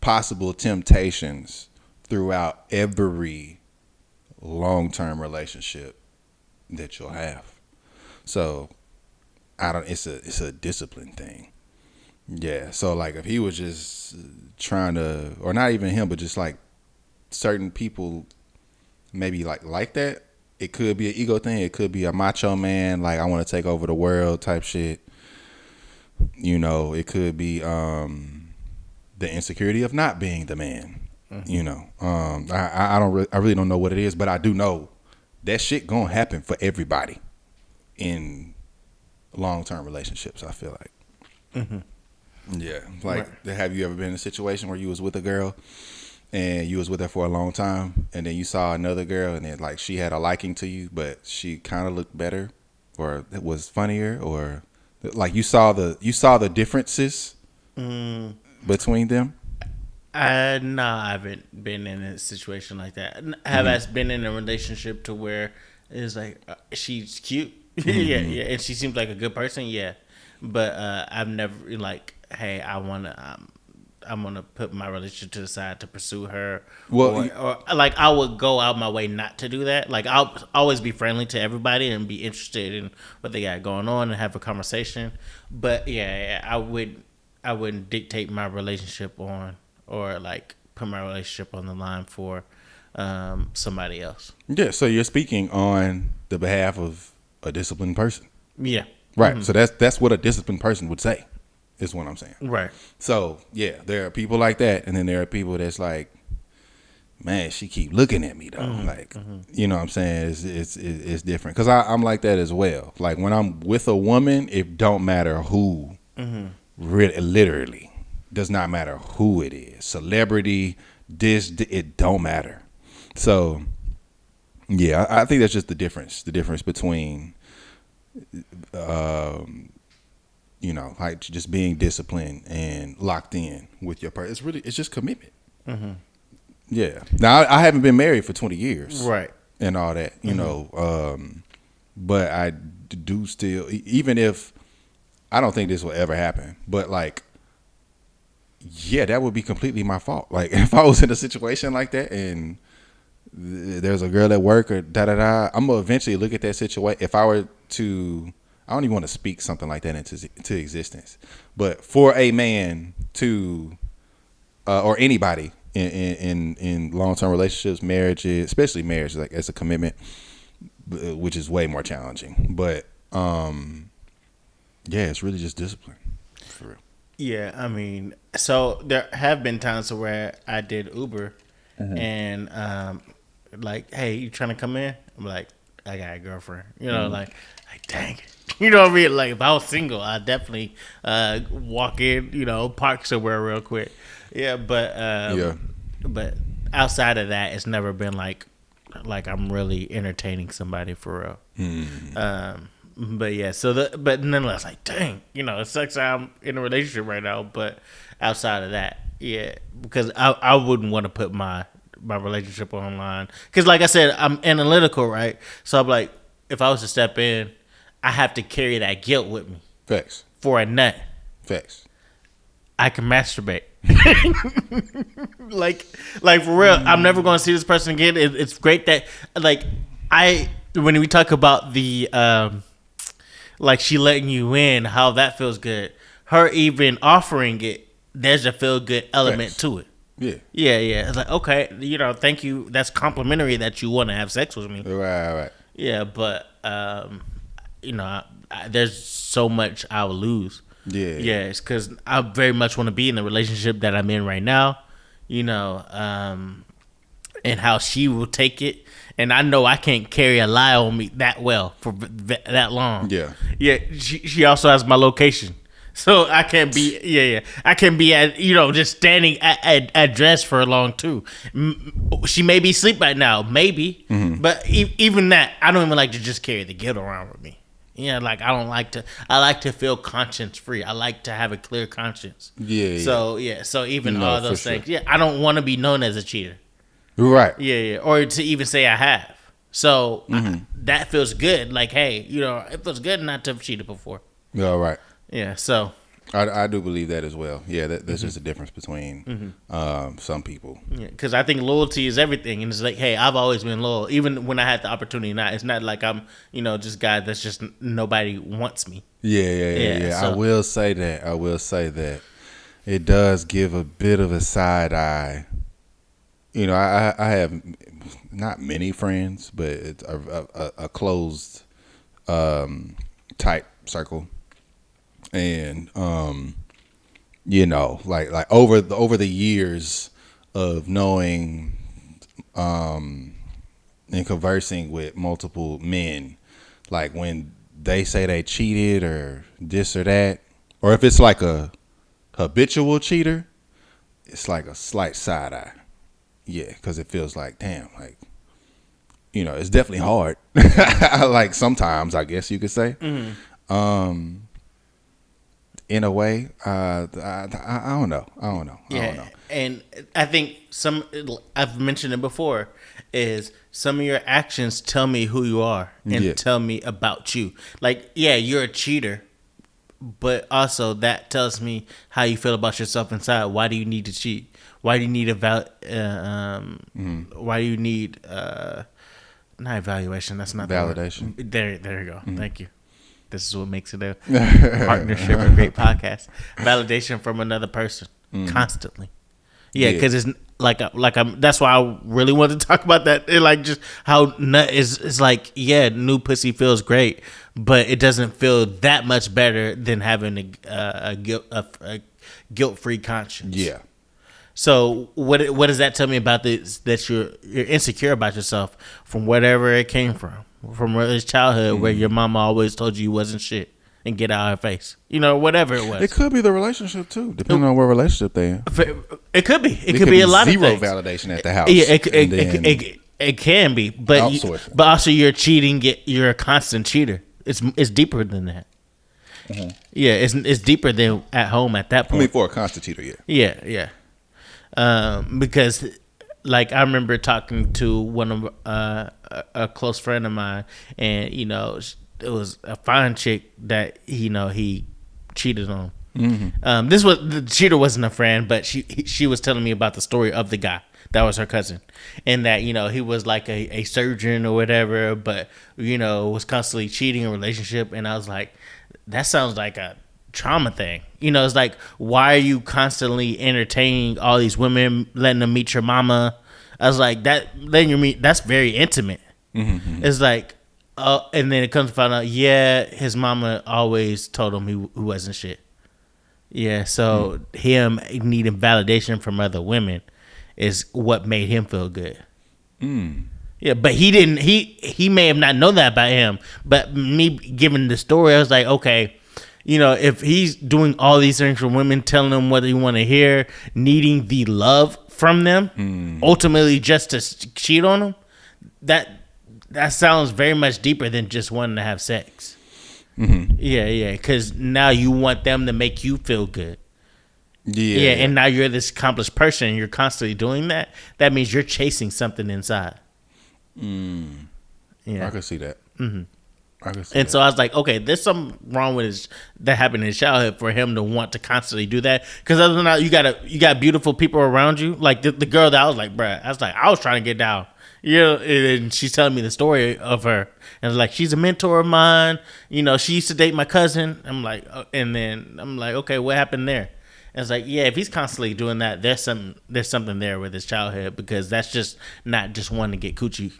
S2: possible temptations throughout every long-term relationship that you'll have. So it's a discipline thing. Yeah. So like if he was just trying to, or not even him, but just like certain people maybe like that. It could be an ego thing. It could be a macho man, like I want to take over the world type shit. You know, it could be the insecurity of not being the man. You know, I really don't know what it is, but I do know that shit gonna happen for everybody in long-term relationships. I feel like, yeah, like have you ever been in a situation where you was with a girl and you was with her for a long time, and then you saw another girl, and then like she had a liking to you, but she kind of looked better, or it was funnier, or like you saw the differences between them?
S1: No, I haven't been in a situation like that. Have I been in a relationship to where it's like she's cute, yeah, and she seems like a good person, yeah. But I've never like, hey, I'm gonna put my relationship to the side to pursue her.
S2: Well,
S1: or like I would go out my way not to do that. Like I'll always be friendly to everybody and be interested in what they got going on and have a conversation. But yeah, I wouldn't dictate my relationship on, or like put my relationship on the line for somebody else.
S2: Yeah, so you're speaking on the behalf of a disciplined person.
S1: Yeah.
S2: Right. So that's what a disciplined person would say, is what I'm saying.
S1: Right.
S2: So yeah, there are people like that, and then there are people that's like, man, she keep looking at me though. Like, you know what I'm saying? It's different. Cause I'm like that as well. Like when I'm with a woman, it don't matter who, literally does not matter who it is. Celebrity, it don't matter. So yeah, I think that's just the difference between, you know, like just being disciplined and locked in with your person. It's just commitment. Yeah. Now I haven't been married for 20 years,
S1: Right.
S2: and all that, you know. But I do still, even if I don't think this will ever happen, but like, yeah, that would be completely my fault. Like if I was in a situation like that and there's a girl at work or I'm gonna eventually look at that situation. If I were to, I don't even want to speak something like that into existence, but for a man to, or anybody in long-term relationships, marriages, especially marriage, like as a commitment, which is way more challenging. But yeah, it's really just discipline, for real.
S1: Yeah, I mean, so there have been times where I did Uber, and like, hey, you trying to come in? I'm like, I got a girlfriend. You know, like dang it. You know what I mean? Like if I was single, I'd definitely walk in, you know, park somewhere real quick. Yeah, but outside of that, it's never been like I'm really entertaining somebody for real. But yeah, but nonetheless, like, dang, you know, it sucks that I'm in a relationship right now. But outside of that, yeah, because I wouldn't want to put my relationship online. Because like I said, I'm analytical, right? So I'm like, if I was to step in, I have to carry that guilt with me.
S2: Facts.
S1: For a nut.
S2: Facts.
S1: I can masturbate. like for real, I'm never going to see this person again. It's great that, like, when we talk about the, like she letting you in, how that feels good. Her even offering it, there's a feel good element
S2: Facts.
S1: to it.
S2: Yeah.
S1: Yeah. It's like, okay, you know, thank you. That's complimentary that you want to have sex with me.
S2: Right.
S1: Yeah, but you know, there's so much I would lose.
S2: Yeah.
S1: It's because I very much want to be in the relationship that I'm in right now. You know, and how she will take it. And I know I can't carry a lie on me that well for that long. Yeah. She also has my location, so I can't be. I can be at, you know, just standing at dress for long too. She may be asleep right now, maybe, but even that, I don't even like to just carry the guilt around with me. Yeah, like I like to feel conscience free. I like to have a clear conscience. So even all those things. Sure. Yeah, I don't want to be known as a cheater.
S2: Right.
S1: Yeah. Or to even say I have. So that feels good. Like, hey, you know, it feels good not to have cheated before.
S2: All right.
S1: Yeah. So
S2: I do believe that as well. Yeah, there's just a difference between some people.
S1: Yeah, because I think loyalty is everything, and it's like, hey, I've always been loyal, even when I had the opportunity. It's not like I'm, just guy that's just nobody wants me.
S2: Yeah. So. I will say that it does give a bit of a side eye. I have not many friends, but it's a closed type circle. And like over the years of knowing and conversing with multiple men, like when they say they cheated or this or that, or if it's like a habitual cheater, it's like a slight side eye. Yeah, because it feels like, damn, like, it's definitely hard. Like sometimes, I guess you could say. In a way, I don't know. I don't know.
S1: And I think I've mentioned it before, is some of your actions tell me who you are and tell me about you. Like, yeah, you're a cheater, but also that tells me how you feel about yourself inside. Why do you need to cheat? Why do you need why do you need not evaluation? That's not
S2: validation.
S1: The word. There you go. Thank you. This is what makes it a partnership, a great podcast. Validation from another person constantly. Yeah, because it's like I'm. That's why I really wanted to talk about that. Like just how it's like, yeah, new pussy feels great, but it doesn't feel that much better than having a guilt-free conscience.
S2: Yeah.
S1: So what does that tell me about this? That you're insecure about yourself from whatever it came from his childhood, where your mama always told you wasn't shit and get out of her face. Whatever it was.
S2: It could be the relationship too, depending on what relationship they in.
S1: It could be. It could be a lot of things.
S2: Zero validation at the house.
S1: Yeah, it can be, but also you're cheating. You're a constant cheater. It's deeper than that. Mm-hmm. Yeah, it's deeper than at home at that point.
S2: I mean, for a constant cheater, yeah.
S1: Yeah. Because like I remember talking to one of a close friend of mine, and it was a fine chick that he cheated on. Mm-hmm. The cheater wasn't a friend, but she was telling me about the story of the guy that was her cousin, and that he was like a surgeon or whatever, but was constantly cheating in a relationship, and I was like, that sounds like a trauma thing. It's like, why are you constantly entertaining all these women, letting them meet your mama? I was like, that's very intimate. Mm-hmm. It's like, and then it comes to find out, yeah, his mama always told him he wasn't shit. Yeah, so him needing validation from other women is what made him feel good. Yeah, but he didn't. He may have not known that about him, but me giving the story, I was like, okay, if he's doing all these things for women, telling them what they want to hear, needing the love from them, ultimately just to cheat on them, that sounds very much deeper than just wanting to have sex. Mm-hmm. Yeah, because now you want them to make you feel good. Yeah, and now you're this accomplished person and you're constantly doing that. That means you're chasing something inside.
S2: Yeah, I can see that.
S1: Mm-hmm. So I was like, okay, there's something wrong with that happened in his childhood for him to want to constantly do that. Because other than that, you got beautiful people around you. Like the girl that I was like, bruh, I was trying to get down. And she's telling me the story of her, and it's like, she's a mentor of mine. She used to date my cousin. I'm like, and then I'm like, okay, what happened there? And it's like, yeah, if he's constantly doing that, there's something there with his childhood, because that's just not just wanting to get coochie.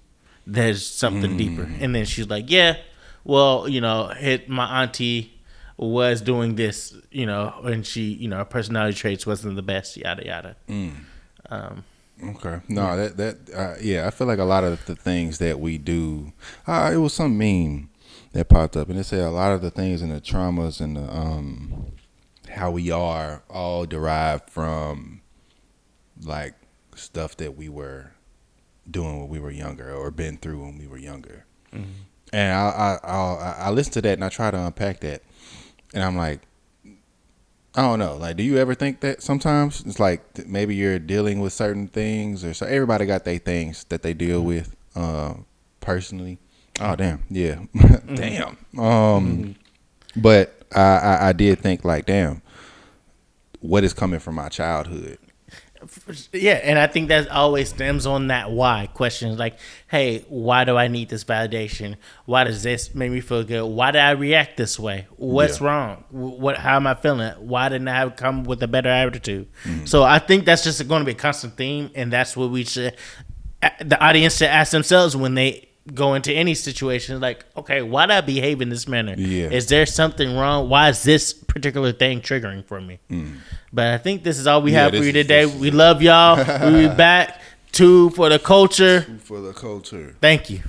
S1: There's something deeper. And then she's like, yeah, well, my auntie was doing this, and she, her personality traits wasn't the best, yada yada.
S2: Okay. No, I feel like a lot of the things that we do, it was some meme that popped up, and it said a lot of the things and the traumas and the how we are all derived from like stuff that we were doing when we were younger, or been through when we were younger. Mm-hmm. And I listen to that and I try to unpack that, and I'm like, I don't know. Like, do you ever think that sometimes it's like maybe you're dealing with certain things, or so everybody got their things that they deal with personally. Oh damn, yeah, damn. But I did think like, damn, what is coming from my childhood.
S1: Yeah, and I think that always stems on that why questions like, hey, why do I need this validation? Why does this make me feel good? Why did I react this way? What's wrong? How am I feeling? Why didn't I come with a better attitude? So I think that's just going to be a constant theme, and that's what the audience should ask themselves when they go into any situation. Like, okay, why did I behave in this manner?
S2: Yeah.
S1: Is there something wrong? Why is this particular thing triggering for me? But I think this is all we have for you today. We love y'all. We'll be back. For the culture.
S2: For the culture.
S1: Thank you.